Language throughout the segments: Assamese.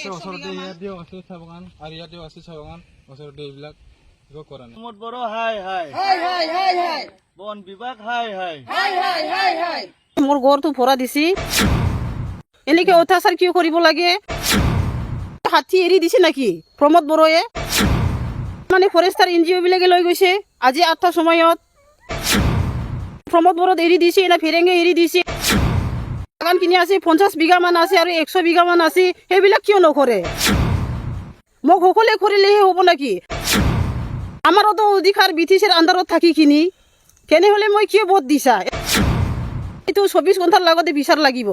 আছে ওচৰতে ইয়াতেও আছে চাহ বাগান আৰু ইয়াতেও আছে চাহ বাগান ওচৰতে এইবিলাক একো কৰা নাই মত বড় হাই হাই বন বিভাগ হাই হাই মোৰ ঘৰটো ভৰা দিছি এনেকে অত্যাচাৰ কিয় কৰিব লাগে হাতী এৰি দিছে নেকি প্ৰমোদ বড়োৱে মানে ফৰেষ্টাৰ NGO বিলাকে লৈ গৈছে আজি 8টাৰ সময়ত প্ৰমোদ বড়োত এৰি দিছে না ফেৰেঙে এৰি দিছে বাগান কিনি আছে 50 বিঘা মান আছে আৰু 100 বিঘা মান আছে সেইবিলাক কিয় নকৰে মোক সকলে কৰিলেহে হ'ব নেকি আমাৰতো অধিকাৰ ব্ৰিটিছৰ আণ্ডাৰত থাকি কিনি তেনেহ'লে মই কিয় ভোট দিছা এইটো 24 ঘণ্টাৰ লগতে বিচাৰ লাগিব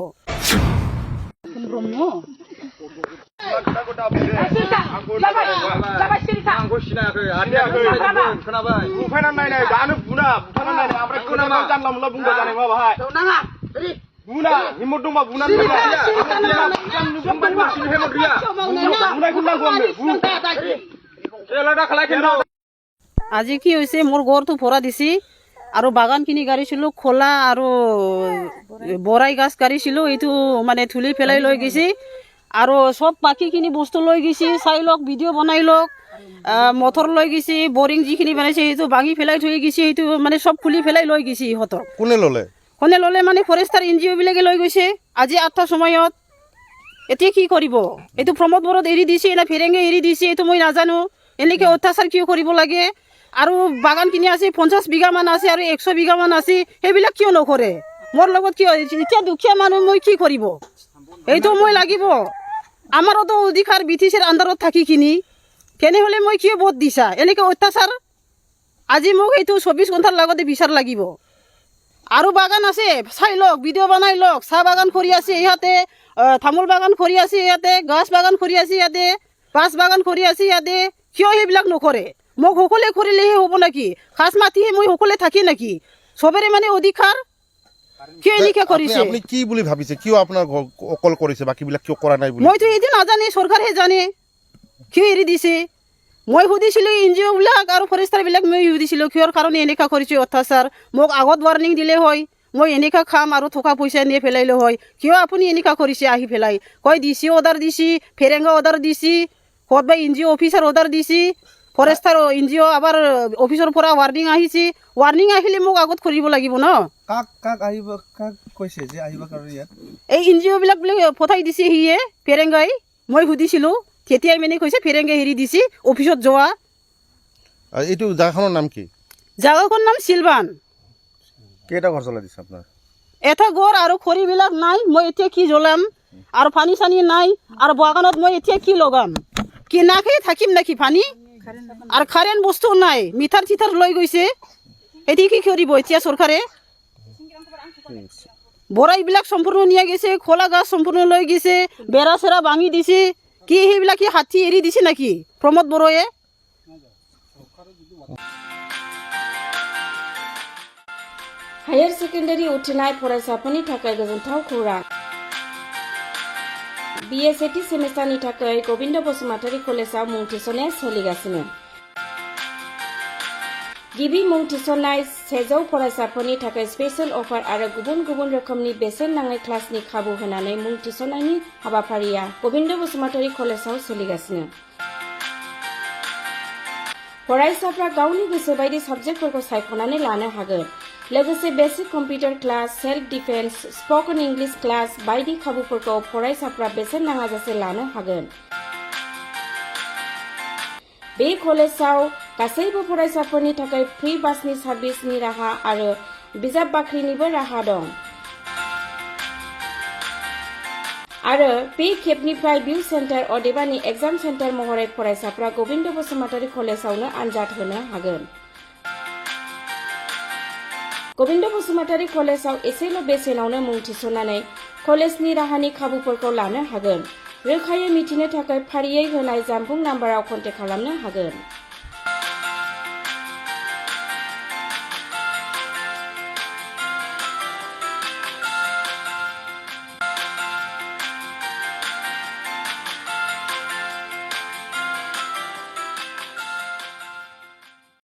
আজি কি হৈছে মোৰ ঘৰটো ভৰা দিছি আৰু বাগানখিনি গাড়িছিলোঁ খোলা আৰু বৰাই গাছ গাড়িছিলোঁ এইটো মানে ধুলি পেলাই লৈ গৈছে আৰু সব বাকীখিনি বস্তু লৈ গৈছে চাই লওক ভিডিঅ' বনাই লওক মটৰ লৈ গৈছে বৰিং যিখিনি বনাইছে সেইটো ভাঙি পেলাই থৈ গৈছে সেইটো মানে সব খুলি পেলাই লৈ গৈছে ইহঁতক কোনে ল'লে মানে ফৰেষ্টাৰ NGO বিলাকে লৈ গৈছে আজি 8টাৰ সময়ত এতিয়া কি কৰিব এইটো প্ৰমোদ বড়োত এৰি দিছে না ফেৰেঙে এৰি দিছে এইটো মই নাজানো এনেকে অত্যাচাৰ কিয় কৰিব লাগে আৰু বাগান কিনি আছে 50 বিঘা মান আছে আৰু 100 বিঘা মান আছে সেইবিলাক কিয় নকৰে মোৰ লগত কিয় এতিয়া দুখীয়া মানুহ মই কি কৰিব এইটো মই লাগিব আমাৰতো অধিকাৰ ব্ৰিটিছৰ আণ্ডাৰত থাকি কিনি তেনেহ'লে মই কিয় ভোট দিছা এনেকে অত্যাচাৰ আজি মোক এইটো 24 ঘণ্টাৰ লগতে বিচাৰ লাগিব আৰু বাগান আছে চাই লওক ভিডিঅ' বনাই লওক চাহ বাগান কৰি আছে ইয়াতে তামোল বাগান কৰি আছে ইয়াতে গছ বাগান কৰি আছে ইয়াতে বাছ বাগান কৰি আছে ইয়াতে কিয় সেইবিলাক নকৰে মোক সকলে কৰিলেহে হ'ব নেকি খাস মাতিহে মই সকলে থাকি নেকি চবৰে মানে অধিকাৰ কিয় এনেকে কৰিছে আপুনি কি বুলি ভাবিছে কিয় আপোনাৰ অকল কৰিছে বাকীবিলাক কিয় কৰা নাই বুলি মইতো এইটো নাজানে চৰকাৰহে জানে কিয় এৰি দিছে মই সুধিছিলোঁ NGO বিলাক আৰু ফৰেষ্টাৰ বিলাক মই সুধিছিলোঁ কিহৰ কাৰণে এনেকা কৰিছে অত্যাচাৰ মোক আগত ৱাৰ্ণিং দিলে হয় মই এনেকা খাম আৰু টকা পইচা নিয়ে পেলাইলে হয় কিয় আপুনি এনেকা কৰিছে আহি পেলাই কয় DC অৰ্ডাৰ দিছি ফেৰেঙা অৰ্ডাৰ দিছি ক'তবা NGO অফিচাৰ অৰ্ডাৰ দিছি ফৰেষ্টাৰ NGO আবাৰ অফিসৰ পৰা ৱাৰ্ণিং আহিছে ৱাৰ্ণিং আহিলে মোক আগত কৰিব লাগিব ন কাক আহিব কাক কৈছে যে আহিব কাৰণে ইয়াত এই NGO বিলাক বোলে পঠাই দিছে হিয়ে ফেৰেঙাই মই সুধিছিলোঁ তেতিয়াই মানে কৈছে ফেৰেঙাই হেৰি দিছে অফিসত যোৱা এইটো জাগাখনৰ নাম কি জাগাখনৰ নাম চিলবান কেইটা ঘৰ জ্বলাই দিছে আপোনাৰ এটা ঘৰ আৰু খৰিবিলাক নাই মই এতিয়া কি জ্বলাম আৰু পানী চানী নাই আৰু বাগানত মই এতিয়া কি লগাম কিনাকে থাকিম নেকি পানী আৰ কাৰেন্ট বস্তু নাই মিটাৰ চিটাৰ লৈ গৈছে এটি কি কৰিব এতিয়া চৰকাৰে বৰাইবিলাক সম্পূৰ্ণ নিয়া গৈছে খোলা গাছ সম্পূৰ্ণ লৈ গৈছে বেৰা চেৰা ভাঙি দিছে কি সেইবিলাক কি হাতী এৰি দিছে নেকি প্ৰমোদ বড়োৱে हायर सेकेन्डारि उथ्रिनाय फरायसाफोरनि थाखाय गोजोनथाव खौरां BSAT सेमिस्टारनि थाखाय गोविन्द बसुमतारी कलेजाव मुं थिसननाया सोलिगासिनो गिबि मुं थिसननाय 100 फरायसाफोरनि थाखाय स्पेशल अफार आरो गुबुन गुबुन रोखोमनि बेसेन नाङै क्लासनि खाबु होनानै मुं थिसननायनि हाबाफारिया गोविन्द बसुमतारी कलेजाव सोलिगासिनो फरायसाफ्रा गावनि गोसो बायदि साबजेक्टफोरखौ सायख'नानै लानो हागोन लोगोसे basic computer class self defence spoken English class बायदि खाबुफोरखौ फरायसाफ्रा बेसेन नाङाजासे लानो हागोन बे कलेजाव गासैबो फरायसाफोरनि थाखाय फ्रि बासनि सार्भिसनि राहा आरो बिजाब बाख्रिनिबो राहा दं आरो बे खेबनिफ्राय भिउ सेन्टार अदेबानि एग्जाम सेन्टार महरै फरायसाफ्रा गोविन्द बसुमतारी कलेजावनो आनजाद होनो हागोन गोविन्द बसुमतारी कलेजाव एसेल' बेसेनावनो मुं थिसननानै कलेजनि राहानि खाबुफोरखौ लानो हागोन रोखायै मिथिनो थाखाय फारियै होनाय जानबुं नाम्बाराव कन्टेक्ट खालामनो हागोन